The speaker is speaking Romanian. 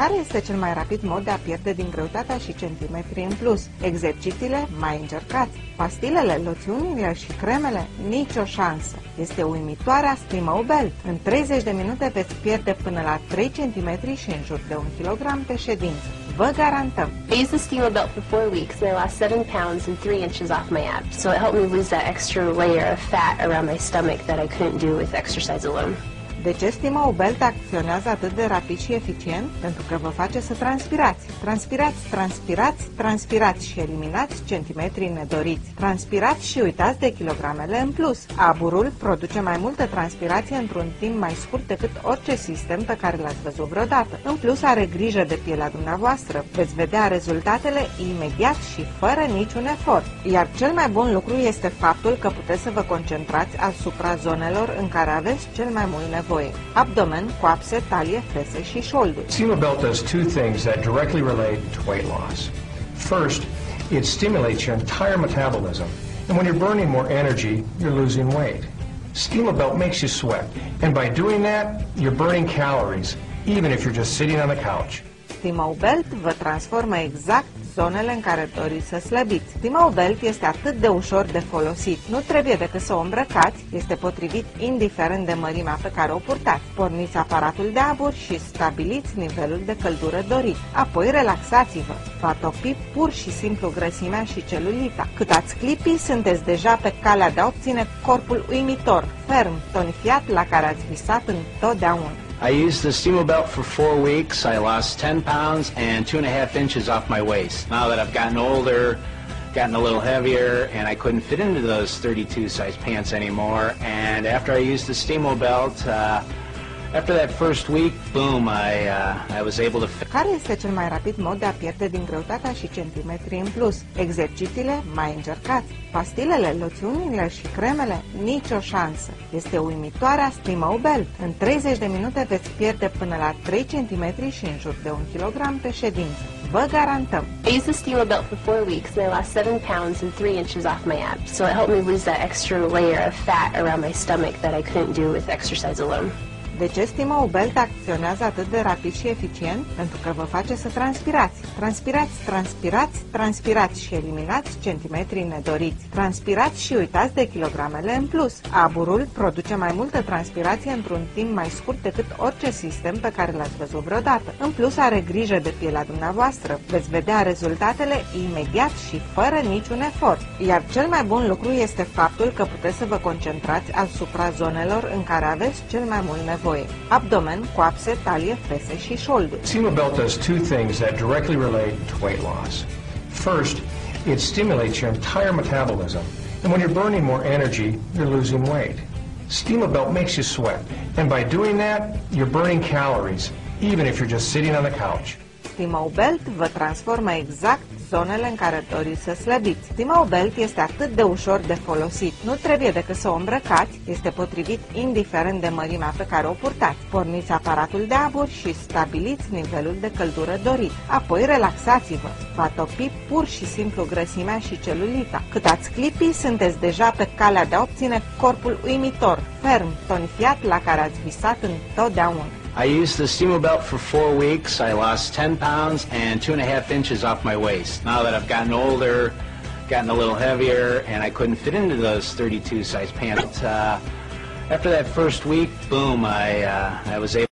Care este cel mai rapid mod de a pierde din greutatea și centimetri în plus? Exercițiile mai încercați. Pastilele, loțiunile și cremele? Nicio șansă. Este uimitoarea Stimo Belt. În 30 de minute veți pierde până la 3 cm și în jur de 1 kg pe ședință. Vă garantăm! I used the Stimo Belt for 4 weeks and I lost 7 pounds and 3 inches off my abs. So it helped me lose that extra layer of fat around my stomach that I couldn't do with exercise alone. De ce Stimo Belt acționează atât de rapid și eficient? Pentru că vă face să transpirați. Transpirați, transpirați, transpirați și eliminați centimetrii nedoriți. Transpirați și uitați de kilogramele în plus. Aburul produce mai multă transpirație într-un timp mai scurt decât orice sistem pe care l-ați văzut vreodată. În plus are grijă de pielea dumneavoastră. Veți vedea rezultatele imediat și fără niciun efort. Iar cel mai bun lucru este faptul că puteți să vă concentrați asupra zonelor în care aveți cel mai mult nevoie. Abdomen, coapse, talie, fese și șolduri. Stimo Belt does two things that directly relate to weight loss. First, it stimulates your entire metabolism, and when you're burning more energy, you're losing weight. Stimo Belt makes you sweat, and by doing that, you're burning calories, even if you're just sitting on the couch. Stimo Belt vă transformă exact zonele în care doriți să slăbiți. Stimo Belt este atât de ușor de folosit. Nu trebuie decât să o îmbrăcați, este potrivit indiferent de mărimea pe care o purtați. Porniți aparatul de abur și stabiliți nivelul de căldură dorit. Apoi relaxați-vă. Va topi pur și simplu grăsimea și celulita. Cât ați clipi, sunteți deja pe calea de a obține corpul uimitor, ferm, tonifiat la care ați visat întotdeauna. I used the Stimo Belt for 4 weeks. I lost 10 pounds and 2.5 inches off my waist. Now that I've gotten older, gotten a little heavier, and I couldn't fit into those 32 size pants anymore. And after I used the Stimo Belt, after that first week, boom, I was able to fit. Care este cel mai rapid mod de a pierde din greutatea și centimetri în plus? Exercițiile mai încercați. Pastilele, loțiunile și cremele? Nicio șansă. Este uimitoarea Stimo Belt. În 30 de minute veți pierde până la 3 cm și în jur de 1 kg pe ședință. Vă garantăm! I used the Stimo Belt for 4 weeks and I lost 7 pounds and 3 inches off my abs. So it helped me lose that extra layer of fat around my stomach that I couldn't do with exercise alone. De ce Stimo Belt acționează atât de rapid și eficient? Pentru că vă face să transpirați. Transpirați, transpirați, transpirați și eliminați centimetrii nedoriți. Transpirați și uitați de kilogramele în plus. Aburul produce mai multă transpirație într-un timp mai scurt decât orice sistem pe care l-ați văzut vreodată. În plus are grijă de pielea dumneavoastră. Veți vedea rezultatele imediat și fără niciun efort. Iar cel mai bun lucru este faptul că puteți să vă concentrați asupra zonelor în care aveți cel mai mult nevoie. Abdomen, coapse, talie, fese și șolduri. Stimo Belt does two things that directly relate to weight loss. First, it stimulates your entire metabolism, and when you're burning more energy, you're losing weight. Stimo Belt makes you sweat, and by doing that, you're burning calories, even if you're just sitting on the couch. Stimo Belt vă transformă exact zonele în care doriți să slăbiți. Stimo Belt este atât de ușor de folosit. Nu trebuie decât să o îmbrăcați, este potrivit indiferent de mărimea pe care o purtați. Porniți aparatul de abur și stabiliți nivelul de căldură dorit. Apoi relaxați-vă. Va topi pur și simplu grăsimea și celulita. Cât ați clipi, sunteți deja pe calea de a obține corpul uimitor, ferm, tonifiat la care ați visat întotdeauna. I used the Stimo Belt for 4 weeks. I lost 10 pounds and 2.5 inches off my waist. Now that I've gotten older, gotten a little heavier, and I couldn't fit into those 32 size pants. After that first week, boom, I was able